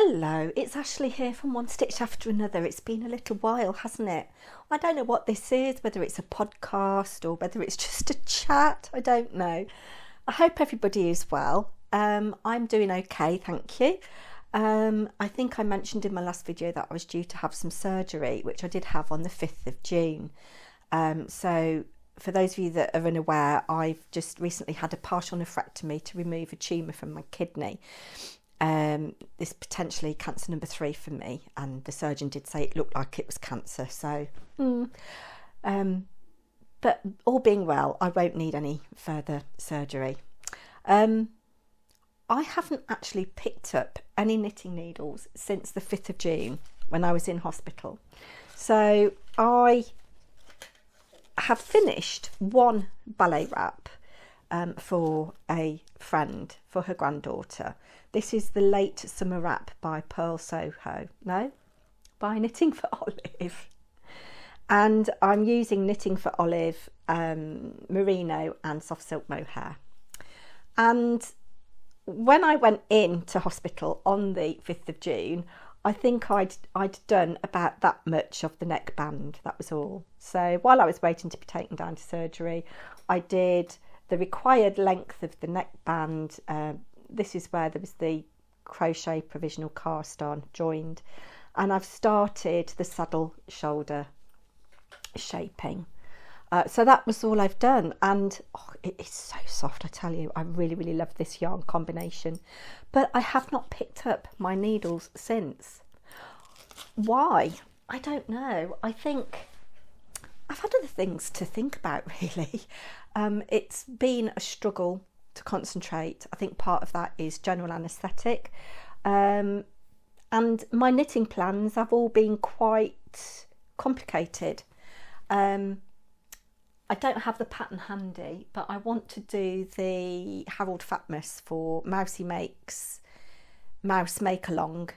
Hello, it's Ashley here from One Stitch After Another. It's been a little while, hasn't it? I don't know what this is, whether it's a podcast or whether it's just a chat. I don't know. I hope everybody is well. I'm doing okay, thank you. I think I mentioned in my last video that I was due to have some surgery, which I did have on the 5th of June. So for those of you that are unaware, I've just recently had a partial nephrectomy to remove a tumour from my kidney. This potentially cancer number 3 for me, and the surgeon did say it looked like it was cancer. So, but all being well, I won't need any further surgery. I haven't actually picked up any knitting needles since the 5th of June when I was in hospital. So I have finished one ballet wrap for a friend, for her granddaughter. This is the late summer wrap by Knitting for Olive. And I'm using Knitting for Olive merino and soft silk mohair. And when I went into hospital on the 5th of June, I think I'd done about that much of the neckband, that was all. So while I was waiting to be taken down to surgery, I did the required length of the neckband. This is where there was the crochet provisional cast on joined, and I've started the saddle shoulder shaping. So that was all I've done, and it is so soft, I tell you. I really love this yarn combination, but I have not picked up my needles since. Why? I don't know. I think I've had other things to think about, really. It's been a struggle to concentrate. I think part of that is general anaesthetic, and my knitting plans have all been quite complicated. I don't have the pattern handy, but I want to do the Harold Fatmus for Mousy Makes Mouse Make Along.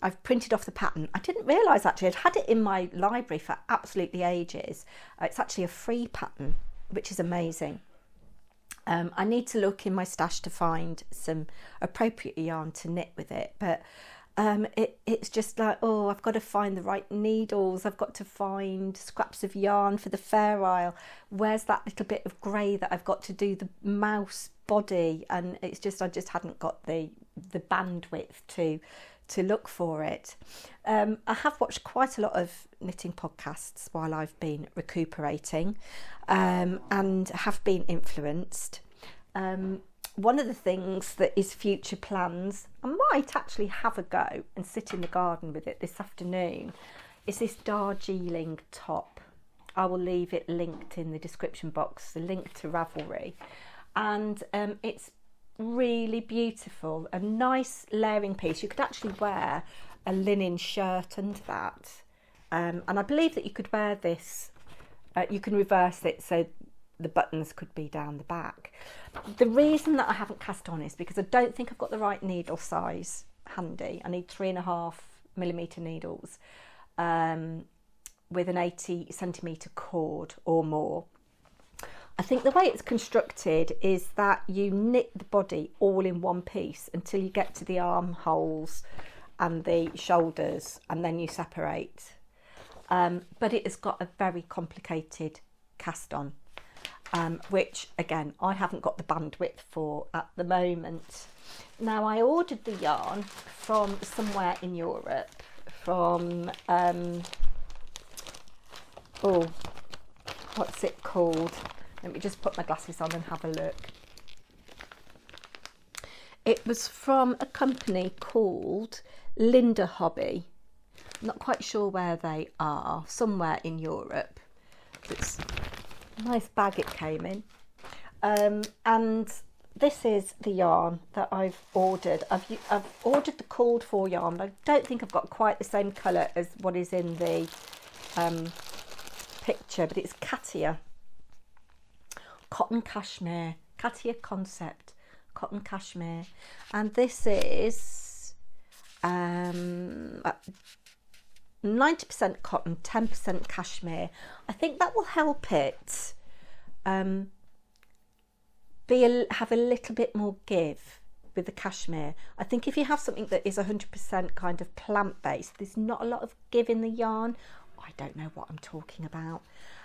I've printed off the pattern. I didn't realise actually, I'd had it in my library for absolutely ages. It's actually a free pattern, which is amazing. I need to look in my stash to find some appropriate yarn to knit with it, but it's just like, oh, I've got to find the right needles, I've got to find scraps of yarn for the fair isle. Where's that little bit of grey that I've got to do the mouse body? And it's just, I just hadn't got the bandwidth to look for it. I have watched quite a lot of knitting podcasts while I've been recuperating, and have been influenced. One of the things that is future plans, I might actually have a go and sit in the garden with it this afternoon, is this Darjeeling top. I will leave it linked in the description box, the link to Ravelry, and it's really beautiful, a nice layering piece. You could actually wear a linen shirt under that, and I believe that you could wear this, you can reverse it so the buttons could be down the back. The reason that I haven't cast on is because I don't think I've got the right needle size handy. I need 3.5mm needles with an 80cm cord or more. I think the way it's constructed is that you knit the body all in one piece until you get to the armholes and the shoulders, and then you separate. But it has got a very complicated cast on, which again I haven't got the bandwidth for at the moment. Now, I ordered the yarn from somewhere in Europe, from what's it called? Let me just put my glasses on and have a look. It was from a company called Linda Hobby. I'm not quite sure where they are, somewhere in Europe. It's a nice bag it came in. And this is the yarn that I've ordered. I've ordered the called for yarn, but I don't think I've got quite the same colour as what is in the picture, but it's Katia. Cotton cashmere, Katia Concept, cotton cashmere, and this is 90% cotton, 10% cashmere. I think that will help it have a little bit more give with the cashmere. I think if you have something that is 100% kind of plant-based, there's not a lot of give in the yarn. I don't know what I'm talking about.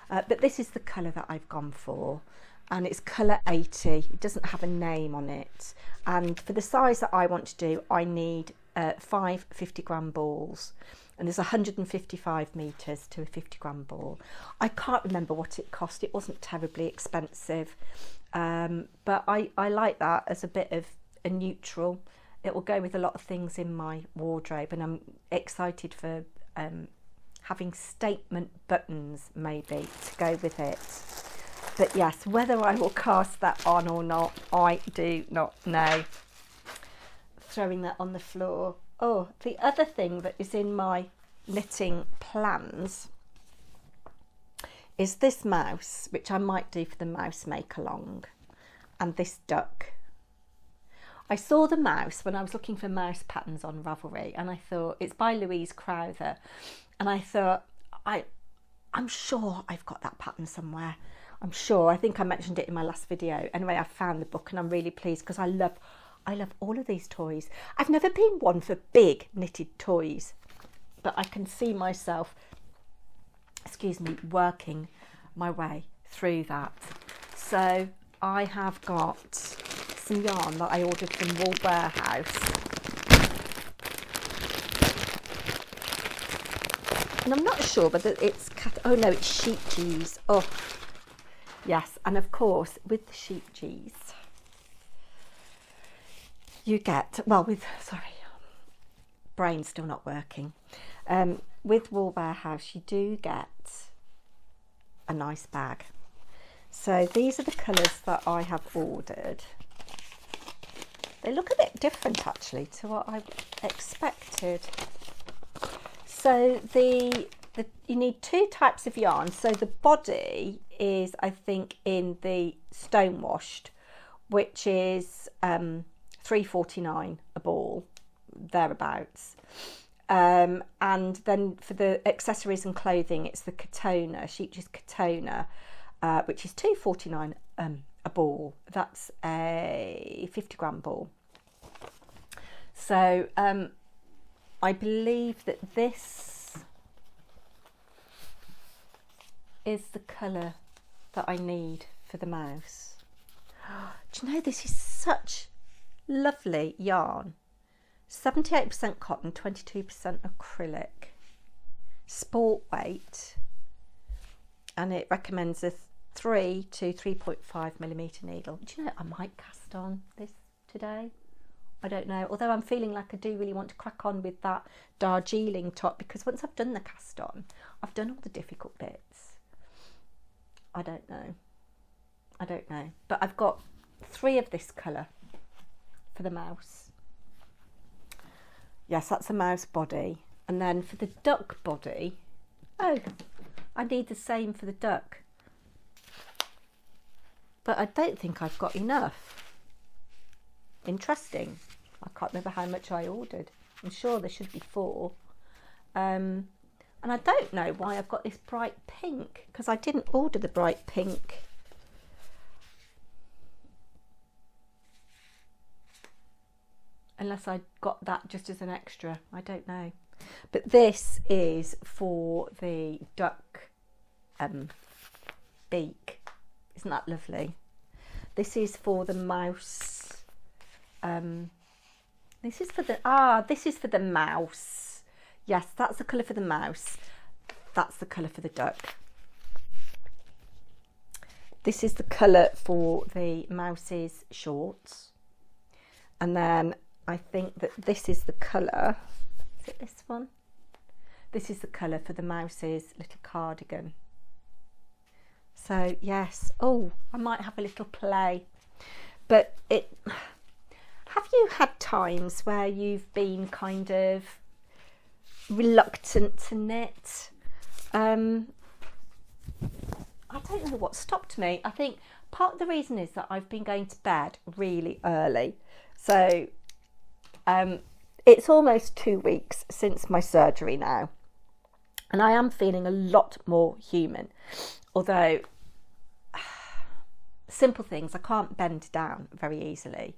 But this is the colour that I've gone for. And it's colour 80. It doesn't have a name on it. And for the size that I want to do, I need 5 50-gram balls. And there's 155 metres to a 50-gram ball. I can't remember what it cost. It wasn't terribly expensive. But I like that as a bit of a neutral. It will go with a lot of things in my wardrobe. And I'm excited for having statement buttons maybe to go with it. But yes, whether I will cast that on or not, I do not know. Throwing that on the floor. Oh, the other thing that is in my knitting plans is this mouse, which I might do for the mouse make along, and this duck. I saw the mouse when I was looking for mouse patterns on Ravelry, and I thought, it's by Louise Crowther, and I thought, I'm sure I've got that pattern somewhere. I'm sure. I think I mentioned it in my last video. Anyway, I found the book and I'm really pleased because I love all of these toys. I've never been one for big knitted toys, but I can see myself, working my way through that. So I have got some yarn that I ordered from Woolwarehouse. And I'm not sure whether it's oh no, it's sheep cheese. Oh yes, and of course with the sheep cheese you get, brain's still not working. With Woolwarehouse you do get a nice bag. So these are the colours that I have ordered. They look a bit different actually to what I expected. So you need 2 types of yarn. So the body is, I think, in the stone washed, which is $3.49 a ball, thereabouts. And then for the accessories and clothing, it's the Catona, Sheepjes Catona, which is $2.49 a ball. That's a 50-gram ball. So I believe that this is the colour that I need for the mouse. Do you know, this is such lovely yarn. 78% cotton, 22% acrylic. Sport weight. And it recommends a 3 to 3.5 millimetre needle. Do you know, I might cast on this today. I don't know, although I'm feeling like I do really want to crack on with that Darjeeling top, because once I've done the cast on, I've done all the difficult bits. I don't know, but I've got 3 of this colour for the mouse. Yes, that's a mouse body. And then for the duck body, oh, I need the same for the duck, but I don't think I've got enough. Interesting. I can't remember how much I ordered. I'm sure there should be 4. And I don't know why I've got this bright pink, because I didn't order the bright pink. Unless I got that just as an extra. I don't know. But this is for the duck beak. Isn't that lovely? This is for the mouse. This is for the mouse. Yes, that's the colour for the mouse. That's the colour for the duck. This is the colour for the mouse's shorts. And then I think that this is the colour. Is it this one? This is the colour for the mouse's little cardigan. So yes, oh, I might have a little play. But have you had times where you've been kind of reluctant to knit? I don't know what stopped me. I think part of the reason is that I've been going to bed really early. So it's almost 2 weeks since my surgery now. And I am feeling a lot more human. Although, simple things, I can't bend down very easily.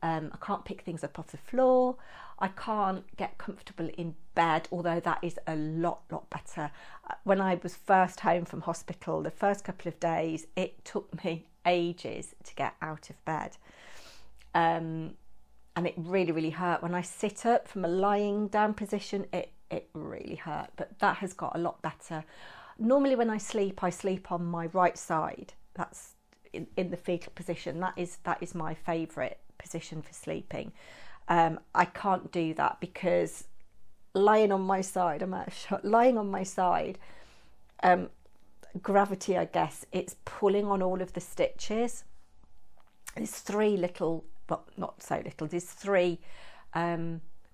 I can't pick things up off the floor. I can't get comfortable in bed, although that is a lot better. When I was first home from hospital, the first couple of days, it took me ages to get out of bed. And it really hurt. When I sit up from a lying down position, it really hurt, but that has got a lot better. Normally when I sleep on my right side. That's in the fetal position. That is my favourite position for sleeping. I can't do that because lying on my side, lying on my side, gravity, I guess, it's pulling on all of the stitches. There's three little, well, not so little, there's three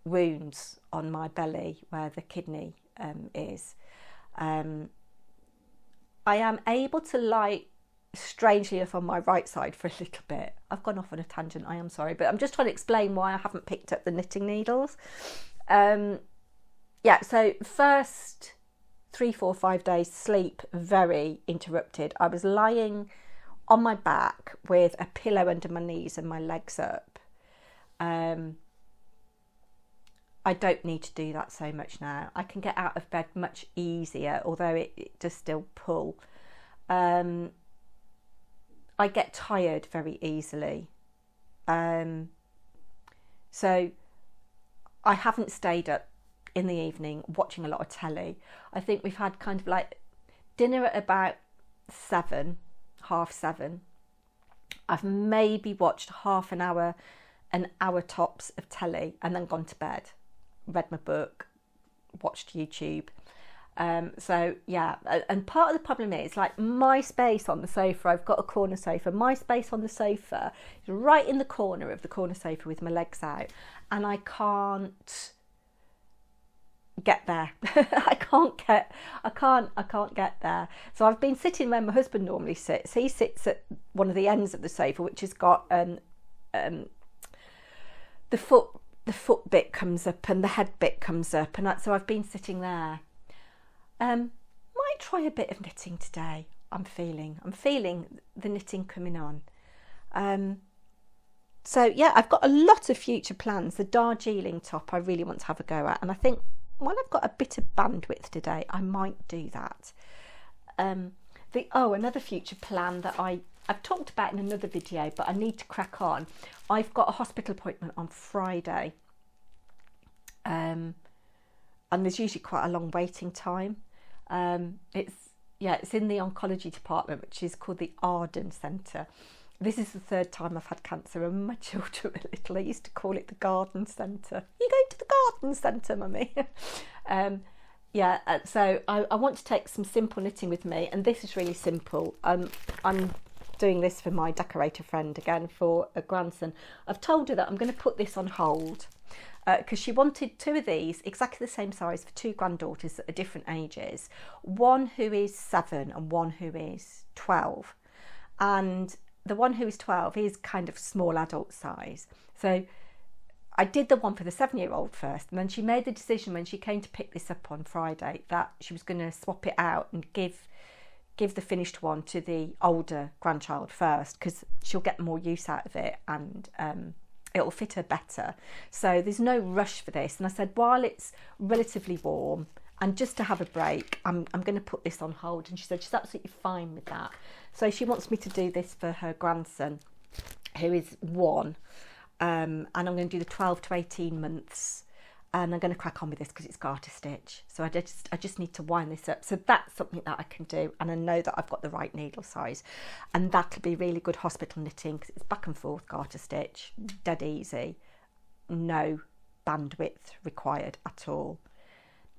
wounds on my belly where the kidney is. I am able to lie strangely enough on my right side for a little bit. I've gone off on a tangent, I am sorry, but I'm just trying to explain why I haven't picked up the knitting needles. Yeah, so first 3, 4, 5 days sleep very interrupted. I was lying on my back with a pillow under my knees and my legs up. I don't need to do that so much now. I can get out of bed much easier, although it does still pull. I get tired very easily. So I haven't stayed up in the evening watching a lot of telly. I think we've had kind of like dinner at about 7, half 7. I've maybe watched half an hour tops of telly and then gone to bed, read my book, watched YouTube. So yeah, and part of the problem is like my space on the sofa, I've got a corner sofa, my space on the sofa is right in the corner of the corner sofa with my legs out, and I can't get there. I can't get there. So I've been sitting where my husband normally sits. He sits at one of the ends of the sofa, which has got the foot bit comes up and the head bit comes up, and so I've been sitting there. Might try a bit of knitting today. I'm feeling the knitting coming on. So yeah, I've got a lot of future plans. The Darjeeling top I really want to have a go at, and I think when I've got a bit of bandwidth today, I might do that. Another future plan that I've talked about in another video, but I need to crack on. I've got a hospital appointment on Friday, and there's usually quite a long waiting time. It's in the oncology department, which is called the Arden Centre. This is the 3rd time I've had cancer, and my children were little. I used to call it the garden centre. You going to the garden centre, mummy? So I want to take some simple knitting with me, and this is really simple. I'm doing this for my decorator friend again, for a grandson. I've told her that I'm going to put this on hold because she wanted 2 of these exactly the same size for 2 granddaughters at different ages, one who is 7 and one who is 12, and the one who is 12 is kind of small adult size. So I did the one for the 7-year-old first, and then she made the decision when she came to pick this up on Friday that she was going to swap it out and give the finished one to the older grandchild first, because she'll get more use out of it and it'll fit her better. So there's no rush for this, and I said while it's relatively warm and just to have a break, I'm going to put this on hold. And she said she's absolutely fine with that. So she wants me to do this for her grandson, who is 1, and I'm going to do the 12 to 18 months, and I'm going to crack on with this because it's garter stitch. So I just need to wind this up. So that's something that I can do, and I know that I've got the right needle size, and that'll be really good hospital knitting because it's back and forth garter stitch, dead easy, no bandwidth required at all.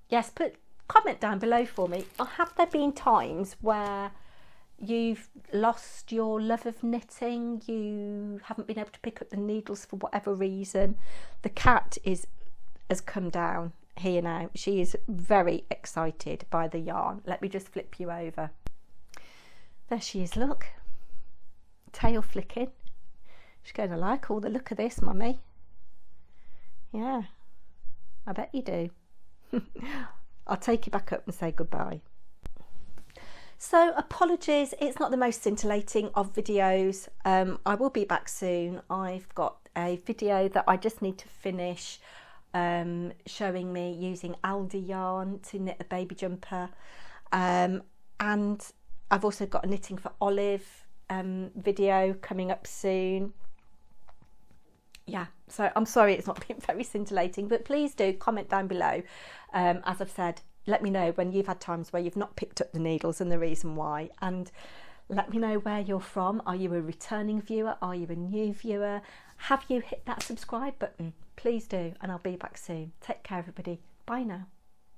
Yes, put comment down below for me. Have there been times where you've lost your love of knitting, you haven't been able to pick up the needles for whatever reason? The cat has come down here now. She is very excited by the yarn. Let me just flip you over. There she is, look. Tail flicking. She's going to like all the look of this, mummy. Yeah, I bet you do. I'll take you back up and say goodbye. So apologies, it's not the most scintillating of videos. I will be back soon. I've got a video that I just need to finish, showing me using Aldi yarn to knit a baby jumper, and I've also got a knitting for Olive video coming up soon. Yeah, so I'm sorry it's not been very scintillating, but please do comment down below. As I've said, let me know when you've had times where you've not picked up the needles and the reason why, and let me know where you're from. Are you a returning viewer? Are you a new viewer? Have you hit that subscribe button? Please do, and I'll be back soon. Take care, everybody. Bye now.